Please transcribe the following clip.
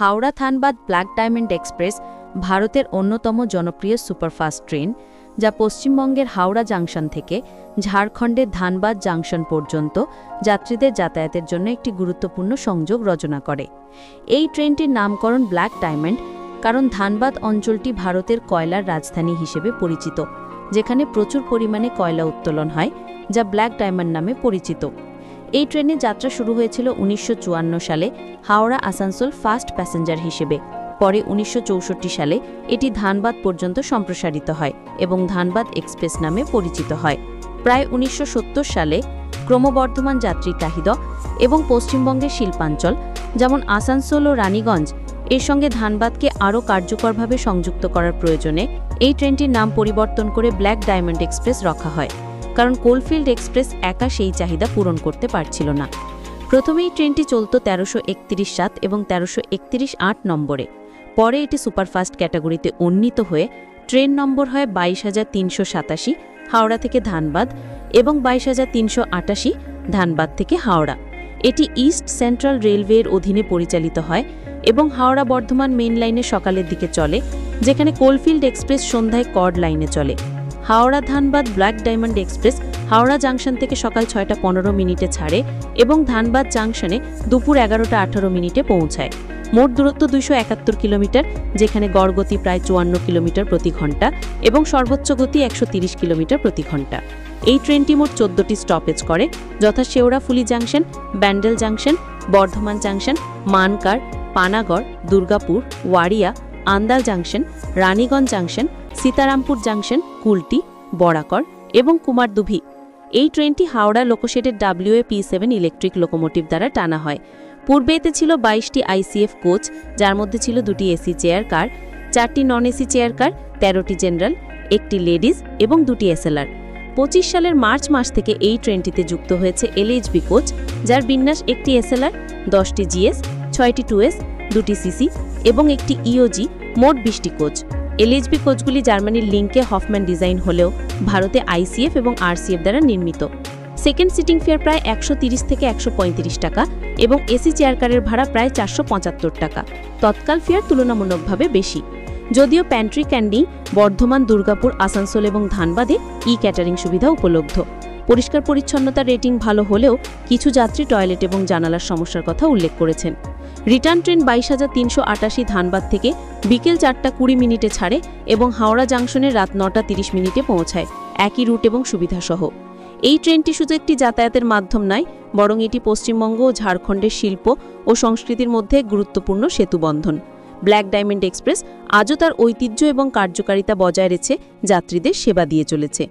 Howrah Dhanbad black diamond express ভারতের অন্যতম জনপ্রিয় সুপারফাস্ট ট্রেন, যা পশ্চিমবঙ্গের হাওড়া জাংশন থেকে ঝাড়খণ্ডের ধানবাদ জাংশন পর্যন্ত যাত্রীদের যাতায়াতের জন্য একটি গুরুত্বপূর্ণ সংযোগ রচনা করে। এই ট্রেনটির নামকরণ ব্ল্যাক ডায়মন্ড কারণ ধানবাদ অঞ্চলটি ভারতের কয়লার রাজধানী হিসেবে পরিচিত, যেখানে প্রচুর পরিমাণে কয়লা উত্তোলন হয়, যা ব্ল্যাক ডায়মন্ড নামে পরিচিত। এই ট্রেনের যাত্রা শুরু হয়েছিল 1954 সালে হাওড়া আসানসোল ফাস্ট প্যাসেঞ্জার হিসেবে। পরে 1964 সালে এটি ধানবাদ পর্যন্ত সম্প্রসারিত হয় এবং ধানবাদ এক্সপ্রেস নামে পরিচিত হয়। প্রায় 1970 সালে ক্রমবর্ধমান যাত্রীর চাহিদা এবং পশ্চিমবঙ্গের শিল্পাঞ্চল যেমন আসানসোল ও রানীগঞ্জ এর সঙ্গে ধানবাদকে আরও কার্যকরভাবে সংযুক্ত করার প্রয়োজনে এই ট্রেনটির নাম পরিবর্তন করে ব্ল্যাক ডায়মন্ড এক্সপ্রেস রাখা হয়, কারণ কোলফিল্ড এক্সপ্রেস একা সেই চাহিদা পূরণ করতে পারছিল না। প্রথমে এই ট্রেনটি চলত 1331-7 এবং 1331-8 নম্বরে। পরে এটি সুপারফাস্ট ক্যাটাগরিতে উন্নীত হয়ে ট্রেন নম্বর হয় 22,387 হাওড়া থেকে ধানবাদ এবং 22,388 ধানবাদ থেকে হাওড়া। এটি ইস্ট সেন্ট্রাল রেলওয়ের অধীনে পরিচালিত হয় এবং হাওড়া বর্ধমান মেইন লাইনে সকালের দিকে চলে, যেখানে কোলফিল্ড এক্সপ্রেস সন্ধ্যায় কর্ড লাইনে চলে। Howrah Dhanbad black diamond express Howrah junction থেকে সকাল 6:15 ছাড়ে এবং ধানবাদ জাংশনে দুপুর 11:18 পৌঁছায়। মোট দূরত্ব 271 কিলোমিটার, যেখানে গড় গতি প্রায় 54 কিলোমিটার প্রতি ঘন্টা এবং সর্বোচ্চ গতি 130 কিলোমিটার প্রতি ঘন্টা। এই ট্রেনটি মোট 14টি স্টপেজ করে, যথা Sheoraphuli junction, Bandel junction, Bardhaman junction, Mankar, Panagarh, Durgapur, Waria, Andal junction, Raniganj junction, Sitarampur junction, Kulti, Barakar এবং কুমারদুভি। এই ট্রেনটি হাওড়া লোকোশেডের WAP7 ইলেকট্রিক লোকোমোটিভ দ্বারা টানা হয়। পূর্বে এতে ছিল 22টি ICF কোচ, যার মধ্যে ছিল 2টি এসি চেয়ার কার, 4টি নন এসি চেয়ার কার, 13টি জেনারেল, 1টি লেডিজ এবং 2টি SLR। 25 সালের মার্চ মাস থেকে এই ট্রেনটিতে যুক্ত হয়েছে LHB কোচ, যার বিন্যাস 1টি SLR, 10টি GS, 6টি 2S, 2টি CC এবং 1টি EOG, মোট 20টি কোচ। LHB কোচগুলি জার্মানির লিঙ্কে হফম্যান ডিজাইন হলেও ভারতে ICF এবং RCF দ্বারা নির্মিত। সেকেন্ড সিটিং ফেয়ার প্রায় 130 থেকে 135 টাকা এবং এসি চেয়ার কারের ভাড়া প্রায় 475 টাকা। তৎকাল ফেয়ার তুলনামূলকভাবে বেশি। যদিও প্যান্ট্রি ক্যান্ডি বর্ধমান, দুর্গাপুর, আসানসোল এবং ধানবাদে ক্যাটারিং সুবিধা উপলব্ধ। পরিষ্কার পরিচ্ছন্নতার রেটিং ভালো হলেও কিছু যাত্রী টয়লেট এবং জানালার সমস্যার কথা উল্লেখ করেছেন। রিটার্ন ট্রেন 22,388 ধানবাদ থেকে বিকেল 4:20 ছাড়ে এবং হাওড়া জাংশনে রাত 9:30 পৌঁছায়, একই রুট এবং সুবিধাসহ। এই ট্রেনটি শুধু একটি যাতায়াতের মাধ্যম নয়, বরং এটি পশ্চিমবঙ্গ ও ঝাড়খণ্ডের শিল্প ও সংস্কৃতির মধ্যে গুরুত্বপূর্ণ সেতুবন্ধন। ব্ল্যাক ডায়মন্ড এক্সপ্রেস আজও তার ঐতিহ্য এবং কার্যকারিতা বজায় রেখে যাত্রীদের সেবা দিয়ে চলেছে।